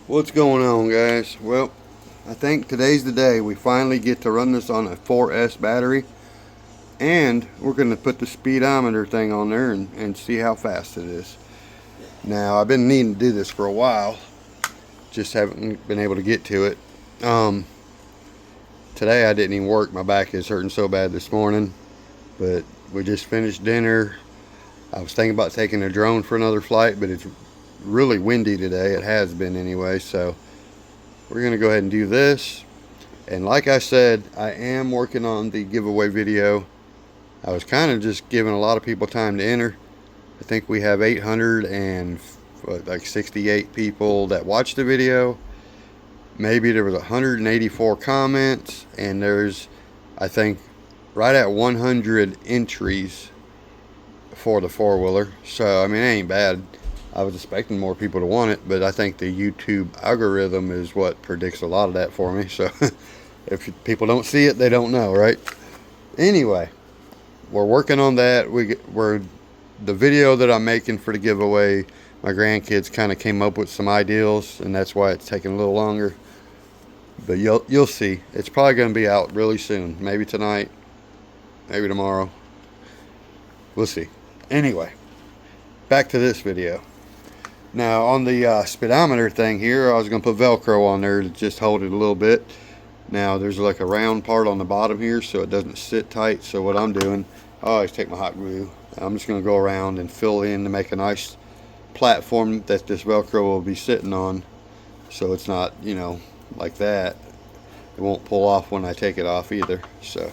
What's going on, guys? Well, I think today's the day we finally get to run this on a 4S battery, and we're going to put the speedometer thing on there and see how fast it is. Now, I've been needing to do this for a while, just haven't been able to get to it. Today I didn't even work. My back is hurting so bad this morning, but we just finished dinner. I was thinking about taking a drone for another flight, but it's really windy today. It has been anyway, so we're gonna go ahead and do this. And like I said, I am working on the giveaway video. I was kind of just giving a lot of people time to enter. I think we have 868 people that watched the video. Maybe there was 184 comments, and there's, I think, right at 100 entries for the four-wheeler. So I mean, it ain't bad. I was expecting more people to want it, but I think the YouTube algorithm is what predicts a lot of that for me. So if people don't see it, they don't know, right? Anyway, we're working on that. The video that I'm making for the giveaway, my grandkids kind of came up with some ideals, and that's why it's taking a little longer. But you'll see. It's probably going to be out really soon. Maybe tonight, maybe tomorrow. We'll see. Anyway, back to this video. Now, on the speedometer thing here, I was going to put Velcro on there to just hold it a little bit. Now, there's like a round part on the bottom here, so it doesn't sit tight. So what I'm doing, I always take my hot glue. I'm just going to go around and fill in to make a nice platform that this Velcro will be sitting on. So it's not, you know, like that. It won't pull off when I take it off either. So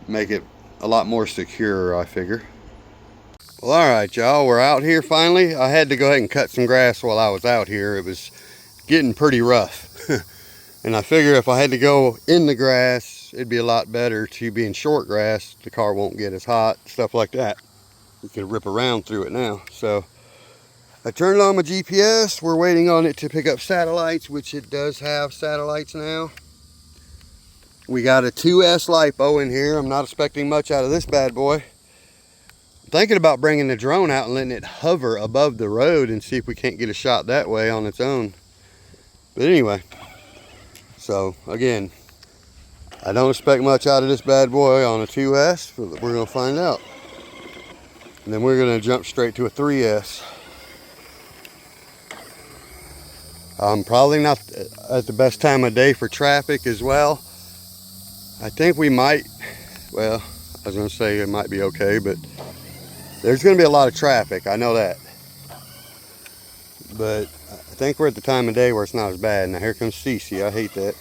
make it a lot more secure, I figure. Well, alright, y'all, we're out here finally. I had to go ahead and cut some grass while I was out here. It was getting pretty rough. And I figure if I had to go in the grass, it'd be a lot better to be in short grass. The car won't get as hot, stuff like that. We could rip around through it now. So I turned on my GPS. We're waiting on it to pick up satellites, which it does have satellites now. We got a 2S LiPo in here. I'm not expecting much out of this bad boy. Thinking about bringing the drone out and letting it hover above the road and see if we can't get a shot that way on its own. But anyway, so again, I don't expect much out of this bad boy on a 2S, but we're going to find out. And then we're going to jump straight to a 3S. Probably not at the best time of day for traffic as well. I think we might, well, I was going to say it might be okay, but there's going to be a lot of traffic, I know that. But I think we're at the time of day where it's not as bad. Now here comes Cece, I hate that.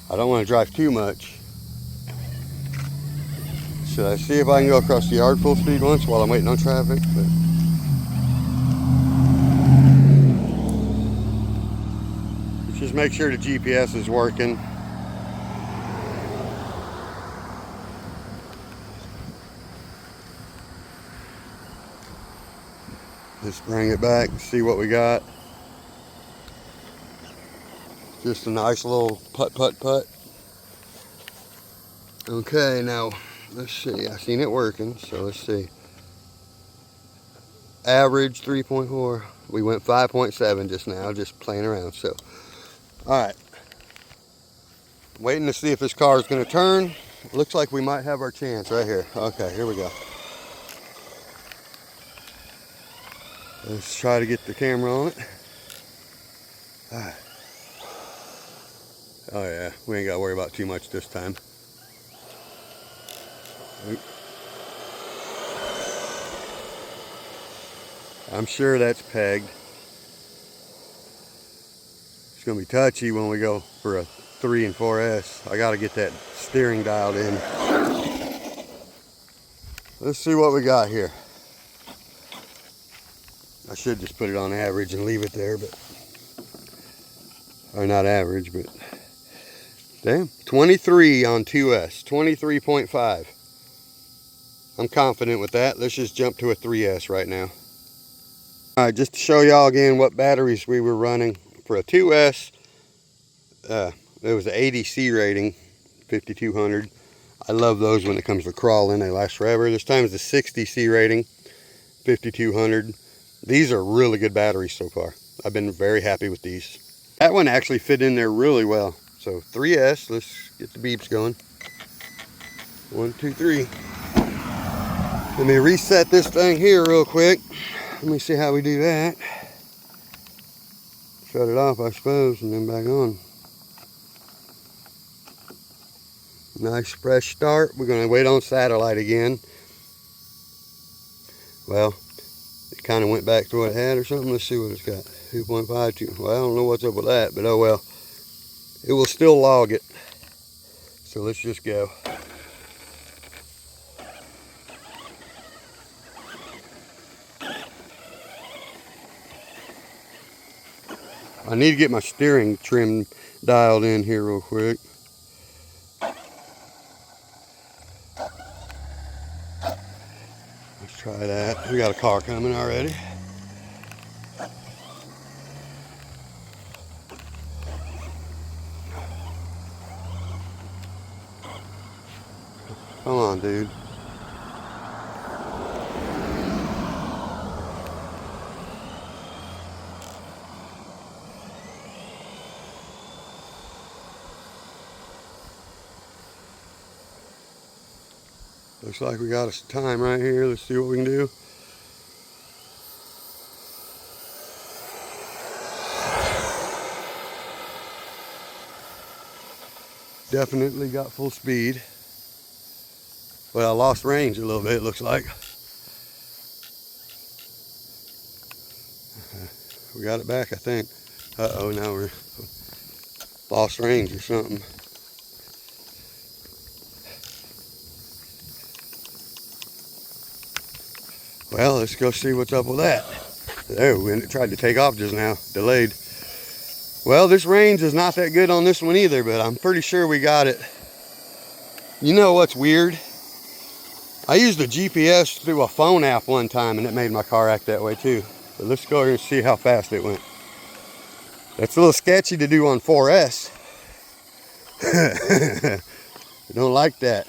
I don't want to drive too much. Should I see if I can go across the yard full speed once while I'm waiting on traffic? But just make sure the GPS is working. Let's bring it back and see what we got. Just a nice little putt. Okay, now let's see. I seen it working, so let's see. Average 3.4. We went 5.7 just now, just playing around. So, all right. Waiting to see if this car is going to turn. Looks like we might have our chance right here. Okay, here we go. Let's try to get the camera on it. All right. Oh yeah, we ain't got to worry about too much this time. Oop. I'm sure that's pegged. It's going to be touchy when we go for a 3 and 4S. I got to get that steering dialed in. Let's see what we got here. I should just put it on average and leave it there, but, or not average, but damn, 23 on 2S, 23.5. I'm confident with that. Let's just jump to a 3S right now. All right, just to show y'all again what batteries we were running for a 2S. It was an 80C rating, 5200. I love those when it comes to crawling. They last forever. This time it's a 60C rating, 5200. These are really good batteries so far. I've been very happy with these. That one actually fit in there really well. So 3S, let's get the beeps going. 1, 2, 3. Let me reset this thing here real quick. Let me see how we do that. Shut it off, I suppose, and then back on. Nice fresh start. We're going to wait on satellite again. Well, it kind of went back to what it had or something. Let's see what it's got. 2.52. Well, I don't know what's up with that, but oh well. It will still log it. So let's just go. I need to get my steering trim dialed in here real quick. Let's try that. We got a car coming already. Come on, dude. Looks like we got us time right here. Let's see what we can do. Definitely got full speed. Well, I lost range a little bit, it looks like. We got it back, I think. Uh-oh, now we're lost range or something. Well, let's go see what's up with that. There, it tried to take off just now, delayed. Well, this range is not that good on this one either, but I'm pretty sure we got it. You know what's weird? I used a GPS through a phone app one time and it made my car act that way too. But let's go here and see how fast it went. That's a little sketchy to do on 4S. I don't like that.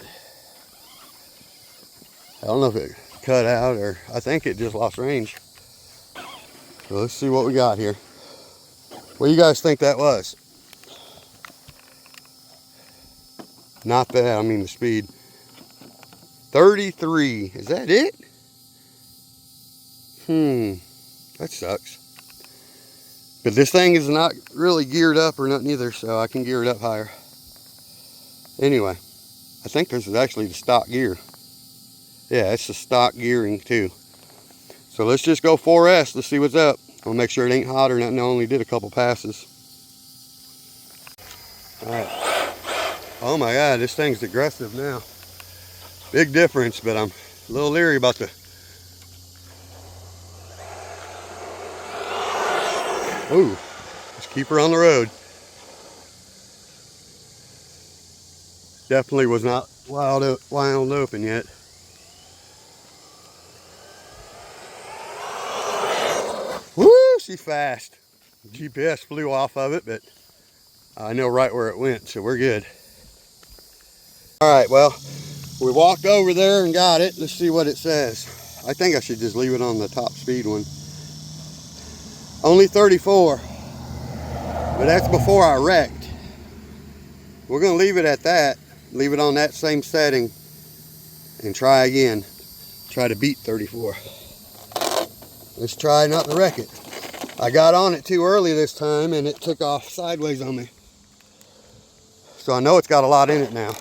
I don't know if it cut out or I think it just lost range. So let's see what we got here. What do you guys think that was? Not that, I mean the speed. 33, is that it? That sucks. But this thing is not really geared up or nothing either, so I can gear it up higher. Anyway, I think this is actually the stock gear. Yeah, it's the stock gearing too. So let's just go 4S, let's see what's up. I'll make sure it ain't hot or nothing. I only did a couple passes. Alright. Oh my God, this thing's aggressive now. Big difference, but I'm a little leery about the... Ooh, let's keep her on the road. Definitely was not wild open yet. Woo, she's fast. GPS flew off of it, but I know right where it went, so we're good. All right, well, we walked over there and got it. Let's see what it says. I think I should just leave it on the top speed one. Only 34, but that's before I wrecked. We're gonna leave it at that, leave it on that same setting and try again. Try to beat 34. Let's try not to wreck it. I got on it too early this time and it took off sideways on me. So I know it's got a lot in it now.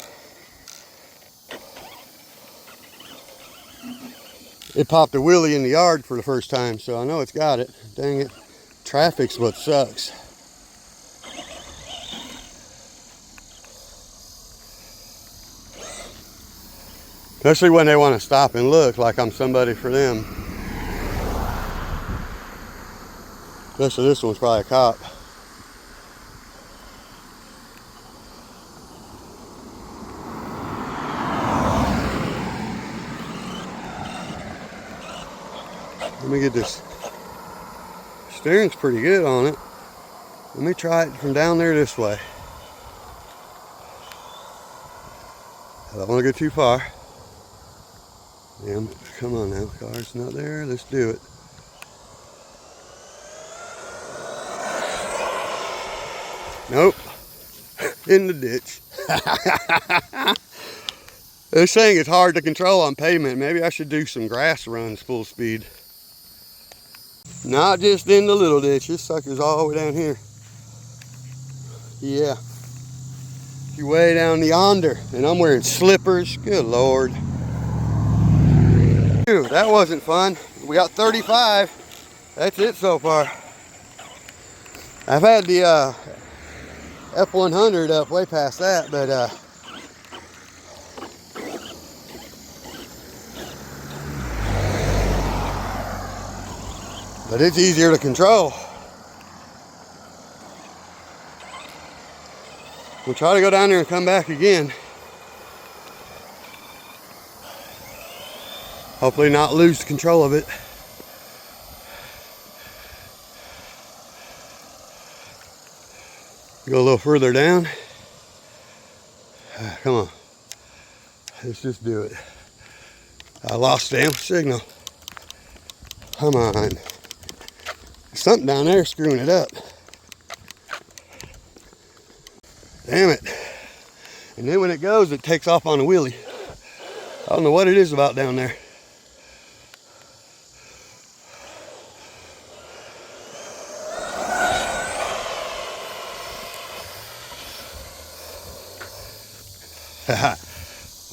It popped a wheelie in the yard for the first time, so I know it's got it. Dang it. Traffic's what sucks. Especially when they want to stop and look like I'm somebody for them. Especially this one's probably a cop. Let me get this. Steering's pretty good on it. Let me try it from down there this way. I don't want to go too far. Damn, come on now, car's not there. Let's do it. Nope. In the ditch. This thing is hard to control on pavement. Maybe I should do some grass runs full speed. Not just in the little ditch. This sucker's all the way down here. Yeah. You're way down yonder. And I'm wearing slippers. Good Lord. Phew, that wasn't fun. We got 35. That's it so far. I've had the F100 up way past that, but it's easier to control. We'll try to go down there and come back again. Hopefully not lose control of it. Go a little further down. Come on. Let's just do it. I lost the damn signal. Come on. There's something down there screwing it up. Damn it. And then when it goes, it takes off on a wheelie. I don't know what it is about down there.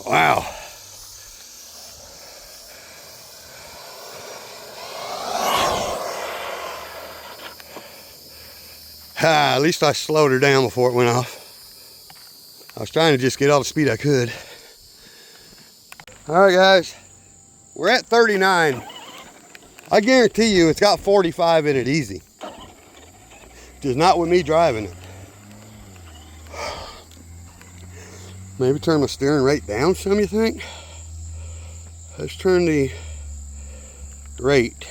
Wow. At least I slowed her down before it went off. I was trying to just get all the speed I could. All right, guys, we're at 39. I guarantee you it's got 45 in it easy. Just not with me driving it. Maybe turn my steering rate down some, you think? Let's turn the rate.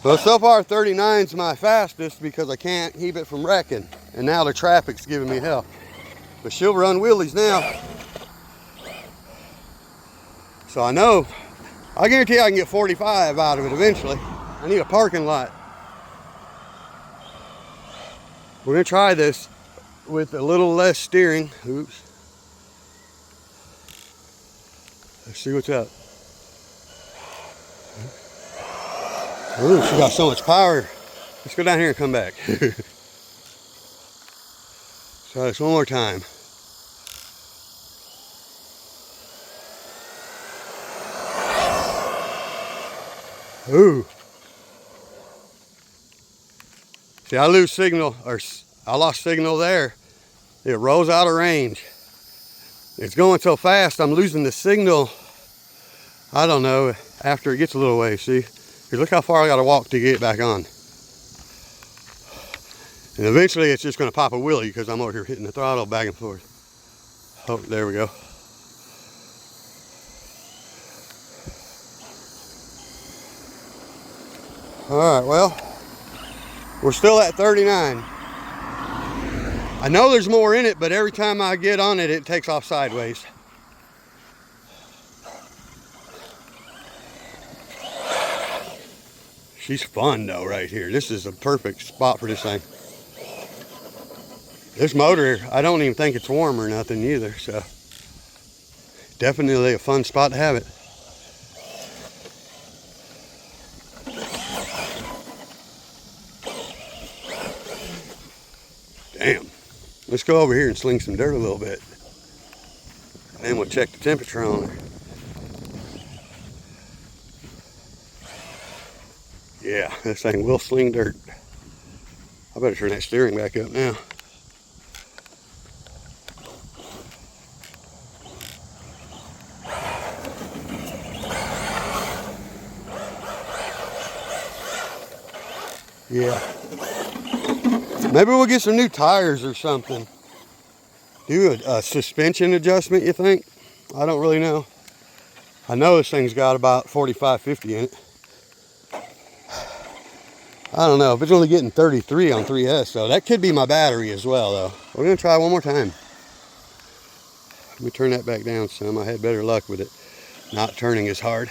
Well, so far 39 is my fastest because I can't keep it from wrecking. And now the traffic's giving me hell. But she'll run wheelies now. So I know, I guarantee I can get 45 out of it eventually. I need a parking lot. We're gonna try this with a little less steering. Oops. Let's see what's up. Ooh, she got so much power. Let's go down here and come back. Try this one more time. Ooh. See, I lose signal, or I lost signal there. It rolls out of range. It's going so fast, I'm losing the signal. I don't know, after it gets a little way, see? Here, look how far I gotta walk to get it back on. And eventually it's just gonna pop a wheelie because I'm over here hitting the throttle back and forth. Oh, there we go. All right, well, we're still at 39. I know there's more in it, but every time I get on it, it takes off sideways. She's fun though right here. This is a perfect spot for this thing. This motor, I don't even think it's warm or nothing either, so definitely a fun spot to have it. Damn. Let's go over here and sling some dirt a little bit. And we'll check the temperature on her. Yeah, this thing will sling dirt. I better turn that steering back up now. Yeah. Maybe we'll get some new tires or something. Do a suspension adjustment, you think? I don't really know. I know this thing's got about 45, 50 in it. I don't know, if it's only getting 33 on 3S, so that could be my battery as well, though. We're gonna try one more time. Let me turn that back down some. I had better luck with it not turning as hard.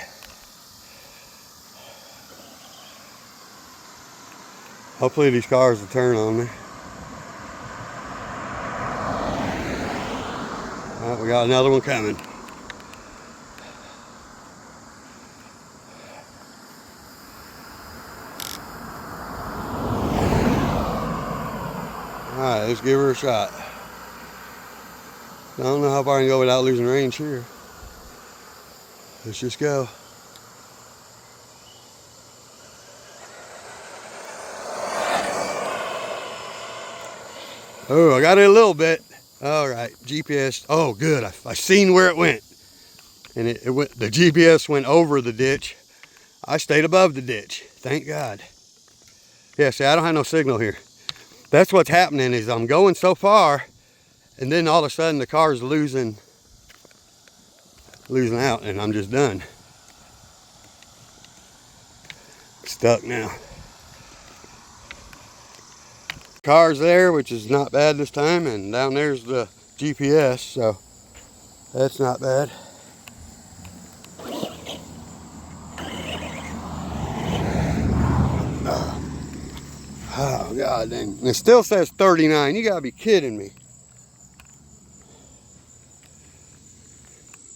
Hopefully these cars will turn on me. Alright, we got another one coming. Alright, let's give her a shot. I don't know how far I can go without losing range here. Let's just go. Oh, I got it a little bit. All right, GPS. Oh, good. I seen where it went, and it went. The GPS went over the ditch. I stayed above the ditch. Thank God. Yeah, see, I don't have no signal here. That's what's happening is I'm going so far, and then all of a sudden the car's losing out, and I'm just done. Stuck now. Car's there, which is not bad this time, and down there's the GPS, so that's not bad. Oh god dang. And it still says 39. You gotta be kidding me.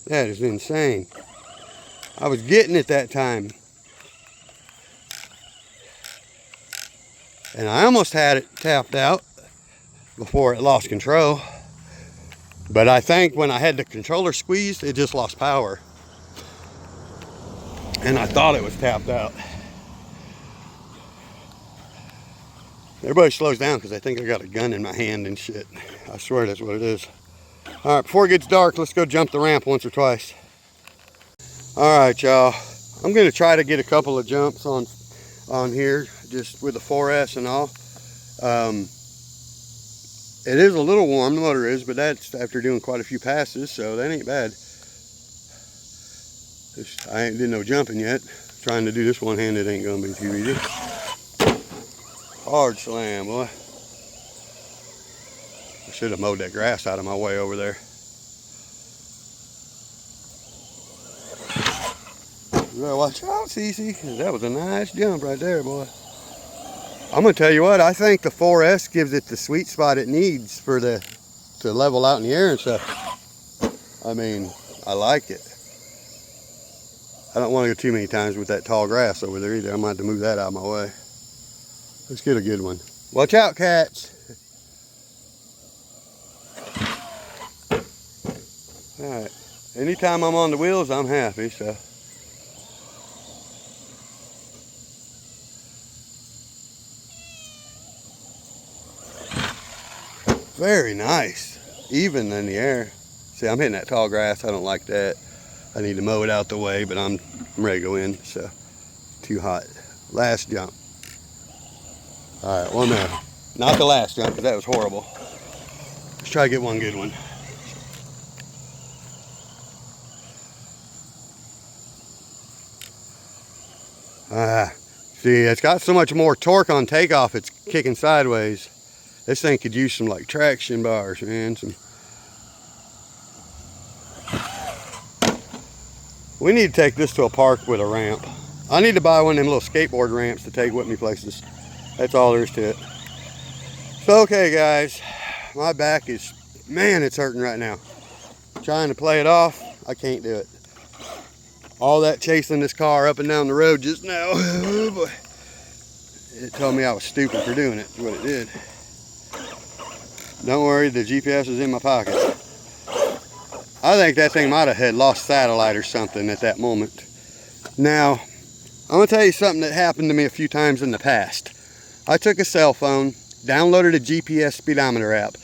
That is insane. I was getting it that time. And I almost had it tapped out before it lost control. But I think when I had the controller squeezed, it just lost power. And I thought it was tapped out. Everybody slows down because I think I got a gun in my hand and shit. I swear that's what it is. All right, before it gets dark, let's go jump the ramp once or twice. All right, y'all. I'm gonna try to get a couple of jumps on here, just with the 4S and all. It is a little warm, the motor is, but that's after doing quite a few passes, so that ain't bad. I ain't did no jumping yet. Trying to do this one-handed ain't gonna be too easy. Hard slam, boy. I should have mowed that grass out of my way over there. You better watch out, Cece. That was a nice jump right there, boy. I'm gonna tell you what, I think the 4S gives it the sweet spot it needs for to level out in the air and stuff. I mean, I like it. I don't want to go too many times with that tall grass over there either. I might have to move that out of my way. Let's get a good one. Watch out, cats. All right. Anytime I'm on the wheels, I'm happy, so. Very nice. Even in the air. See, I'm hitting that tall grass. I don't like that. I need to mow it out the way, but I'm ready to go in, so. Too hot. Last jump. All right, well, no. Not the last jump, because that was horrible. Let's try to get one good one. See, it's got so much more torque on takeoff, it's kicking sideways. This thing could use some like traction bars, man. We need to take this to a park with a ramp. I need to buy one of them little skateboard ramps to take with me places. That's all there is to it. So, okay, guys, my back is, man, it's hurting right now. Trying to play it off, I can't do it. All that chasing this car up and down the road just now, oh boy. It told me I was stupid for doing it, is what it did. Don't worry, the GPS is in my pocket. I think that thing might have had lost satellite or something at that moment. Now, I'm gonna tell you something that happened to me a few times in the past. I took a cell phone, downloaded a GPS speedometer app,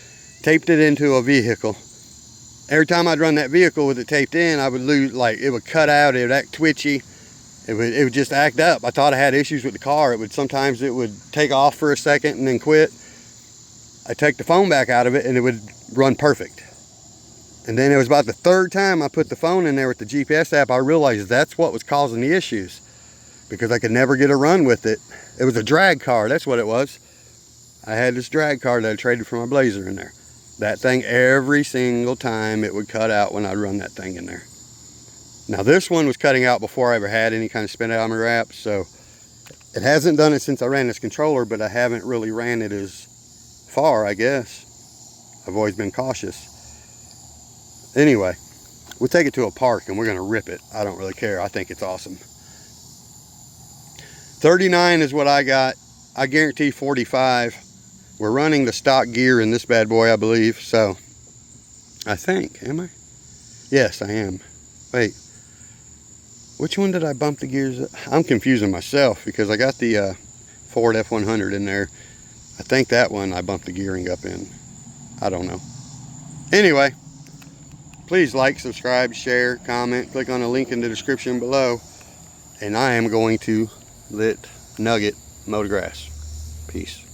taped it into a vehicle. Every time I'd run that vehicle with it taped in, I would lose, like, it would cut out, it would act twitchy, it would just act up. I thought I had issues with the car. Sometimes it would take off for a second and then quit. I'd take the phone back out of it and it would run perfect. And then it was about the third time I put the phone in there with the GPS app, I realized that's what was causing the issues, because I could never get a run with it. It was a drag car, that's what it was. I had this drag car that I traded for my Blazer in there. That thing, every single time it would cut out when I'd run that thing in there. Now this one was cutting out before I ever had any kind of speedometer wrap, so it hasn't done it since I ran this controller, but I haven't really ran it as far, I guess. I've always been cautious. Anyway, we'll take it to a park and we're gonna rip it. I don't really care, I think it's awesome. 39 is what I got. I guarantee 45. We're running the stock gear in this bad boy, I believe, so I think, am I? Yes, I am. Wait, which one did I bump the gears up? I'm confusing myself because I got the Ford F100 in there. I think that one I bumped the gearing up in. I don't know. Anyway, please like, subscribe, share, comment, click on the link in the description below. And I am going to let Nugget mow the grass. Peace.